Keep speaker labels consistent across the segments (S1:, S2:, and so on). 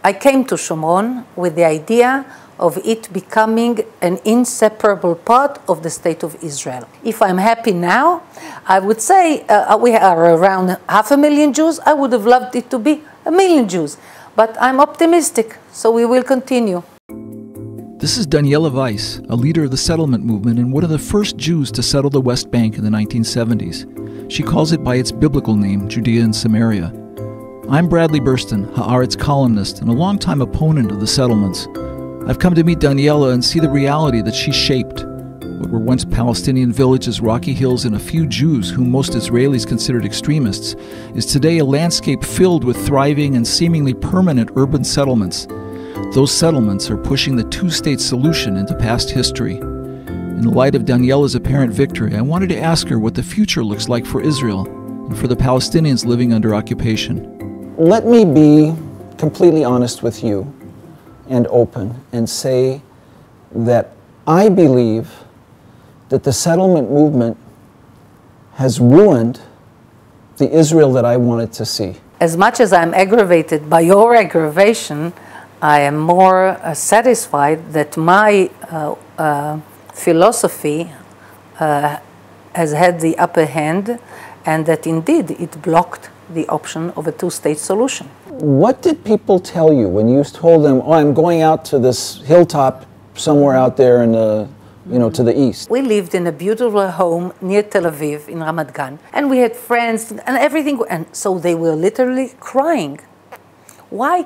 S1: I came to Shomron with the idea of it becoming an inseparable part of the State of Israel. If I'm happy now, I would say we are around 500,000 Jews. I would have loved it to be 1,000,000 Jews. But I'm optimistic, so we will continue.
S2: This is Daniella Weiss, a leader of the settlement movement and one of the first Jews to settle the West Bank in the 1970s. She calls it by its biblical name, Judea and Samaria. I'm Bradley Burston, Haaretz columnist and a longtime opponent of the settlements. I've come to meet Daniella and see the reality that she shaped. What were once Palestinian villages, rocky hills, and a few Jews whom most Israelis considered extremists is today a landscape filled with thriving and seemingly permanent urban settlements. Those settlements are pushing the two-state solution into past history. In the light of Daniella's apparent victory, I wanted to ask her what the future looks like for Israel and for the Palestinians living under occupation.
S3: Let me be completely honest with you and open and say that I believe that the settlement movement has ruined the Israel that I wanted to see.
S1: As much as I'm aggravated by your aggravation, I am more satisfied that my philosophy has had the upper hand and that indeed it blocked the option of a two-state solution.
S3: What did people tell you when you told them, oh, I'm going out to this hilltop somewhere out there in the, to the east?
S1: We lived in a beautiful home near Tel Aviv in Ramat Gan, and we had friends and everything, and so they were literally crying. Why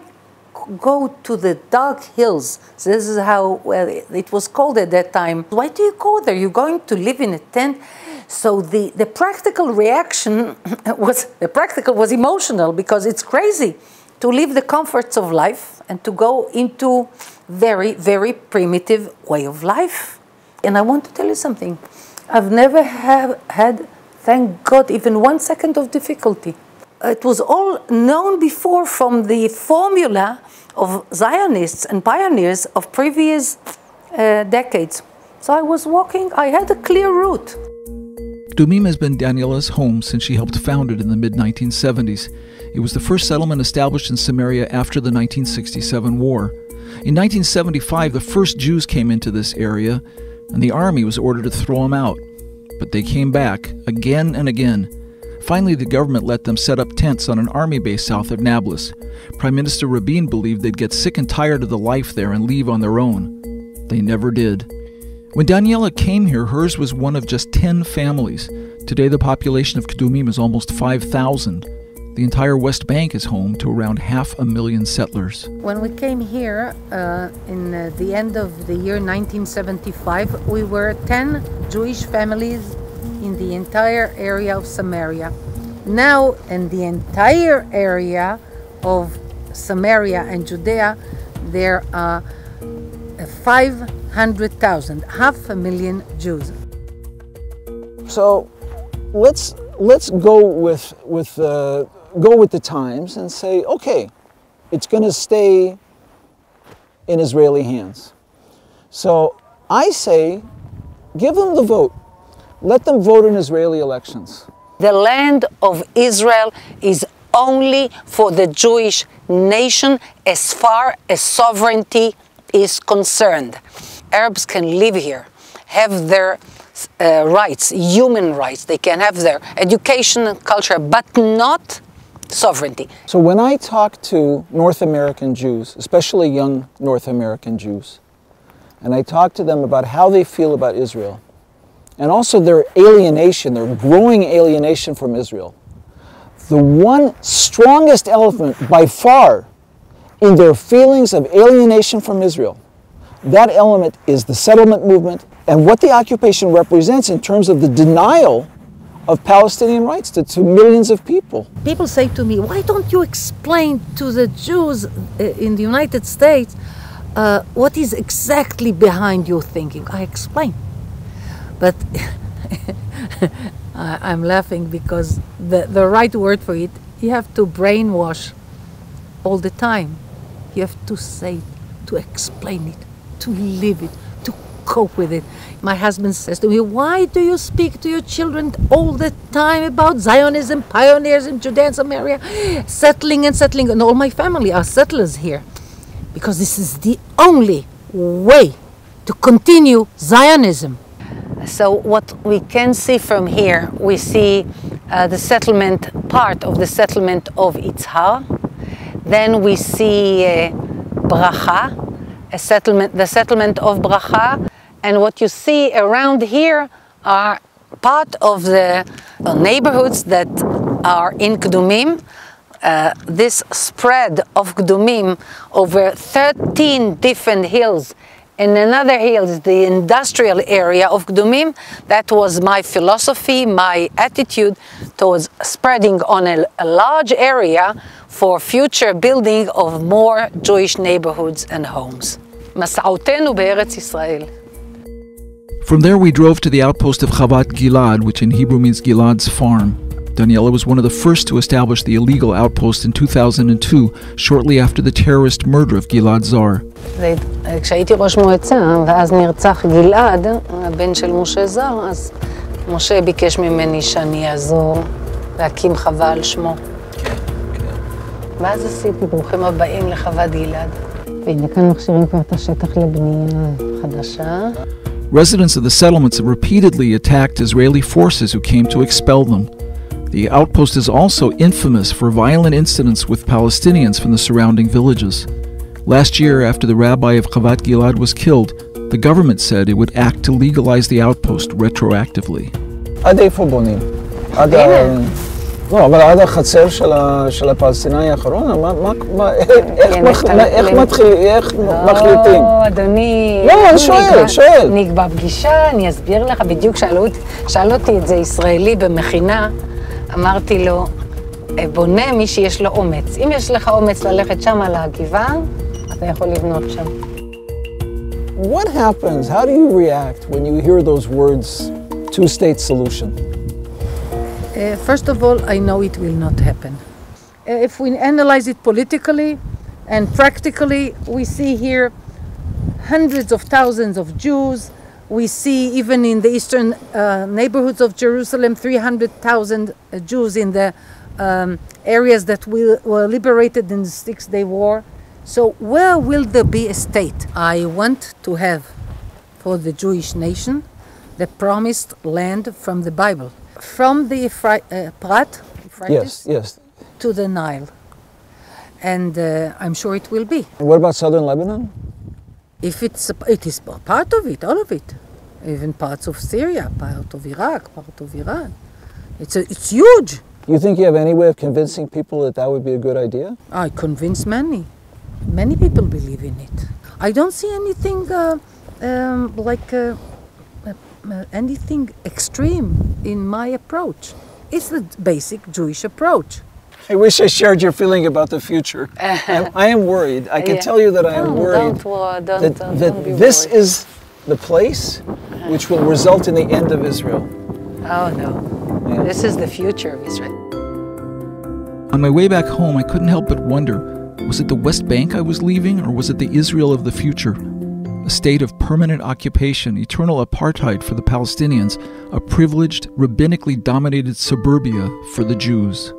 S1: go to the dark hills? So this is how it was called at that time. Why do you go there? You're going to live in a tent? So the practical reaction was emotional, because it's crazy to leave the comforts of life and to go into very, very primitive way of life. And I want to tell you something. I've never had, thank God, even 1 second of difficulty. It was all known before from the formula of Zionists and pioneers of previous decades. So I was walking, I had a clear route.
S2: Kedumim has been Daniella's home since she helped found it in the mid-1970s. It was the first settlement established in Samaria after the 1967 war. In 1975, the first Jews came into this area, and the army was ordered to throw them out. But they came back, again and again. Finally, the government let them set up tents on an army base south of Nablus. Prime Minister Rabin believed they'd get sick and tired of the life there and leave on their own. They never did. When Daniella came here, hers was one of just 10 families. Today, the population of Kedumim is almost 5,000. The entire West Bank is home to around 500,000 settlers.
S1: When we came here in the end of the year 1975, we were 10 Jewish families in the entire area of Samaria. Now, in the entire area of Samaria and Judea, there are 500,000, 500,000 Jews.
S3: So let's go with the times and say, okay, it's going to stay in Israeli hands. So I say, give them the vote. Let them vote in Israeli elections.
S1: The land of Israel is only for the Jewish nation as far as sovereignty is concerned. Arabs can live here, have their rights, human rights. They can have their education and culture, but not sovereignty.
S3: So when I talk to North American Jews, especially young North American Jews, and I talk to them about how they feel about Israel, and also their alienation, their growing alienation from Israel, the one strongest element by far in their feelings of alienation from Israel, that element is the settlement movement and what the occupation represents in terms of the denial of Palestinian rights to millions of people.
S1: People say to me, why don't you explain to the Jews in the United States what is exactly behind your thinking? I explain. But I'm laughing because the right word for it, you have to brainwash all the time. You have to say, to explain it, to live it, to cope with it. My husband says to me, why do you speak to your children all the time about Zionism, pioneers in Judea and Samaria, settling, and all my family are settlers here. because this is the only way to continue Zionism. So what we can see from here, we see the settlement, part of the settlement of Itzhar. Then we see Bracha, the settlement of Bracha. And what you see around here are part of the neighborhoods that are in Kdumim. This spread of Kdumim over 13 different hills. And another hill is the industrial area of Kdumim. That was my philosophy, my attitude towards spreading on a large area for future building of more Jewish neighborhoods and homes. מסעותינו בארץ ישראל.
S2: From there we drove to the outpost of Chavat Gilad, which in Hebrew means Gilad's farm. Daniella was one of the first to establish the illegal outpost in 2002, shortly after the terrorist murder of Gilad Zar.
S1: כשהייתי ראש מועצה, ואז נרצח גלעד, הבן של משה זר, אז משה ביקש ממני שאני אעזור להקים חווה על שמו. ואז עשיתי ברוכים הבאים לחוות גלעד. והנה כאן מכשירים כבר את השטח לבנייה חדשה.
S2: Residents of the settlements have repeatedly attacked Israeli forces who came to expel them. The outpost is also infamous for violent incidents with Palestinians from the surrounding villages. Last year, after the rabbi of Chavat Gilad was killed, the government said it would act to legalize the outpost retroactively.
S3: עד איפה בונים? עד לא, אבל עד החצר של הפלסטיני האחרון? איך מחליטים?
S1: לא, אדוני...
S3: לא, אני שואל.
S1: נקבע פגישה, אני אסביר לך, בדיוק שאל אותי את זה ישראלי במכינה, אמרתי לו, בונה מי שיש לו אומץ. אם יש לך אומץ ללכת שם על הגבעה, אתה יכול לבנות שם.
S3: What happens? How do you react when you hear those words, two-state solution?
S1: First of all, I know it will not happen. If we analyze it politically and practically, we see here hundreds of thousands of Jews. We see even in the eastern neighborhoods of Jerusalem, 300,000 Jews in the areas that were liberated in the Six-Day War. So where will there be a state? I want to have for the Jewish nation the promised land from the Bible. From the Euphrates
S3: yes.
S1: to the Nile. And I'm sure it will be.
S3: And what about southern Lebanon?
S1: If it is part of it, all of it. Even parts of Syria, part of Iraq, part of Iran. It's huge.
S3: You think you have any way of convincing people that that would be a good idea?
S1: I convince many. Many people believe in it. I don't see anything anything extreme in my approach. It's the basic Jewish approach.
S3: I wish I shared your feeling about the future. I am worried. I can tell you that I am worried that this is the place which will result in the end of Israel.
S1: Oh no, yeah. This is the future of Israel.
S2: On my way back home, I couldn't help but wonder, was it the West Bank I was leaving, or was it the Israel of the future? A state of permanent occupation, eternal apartheid for the Palestinians, a privileged, rabbinically dominated suburbia for the Jews.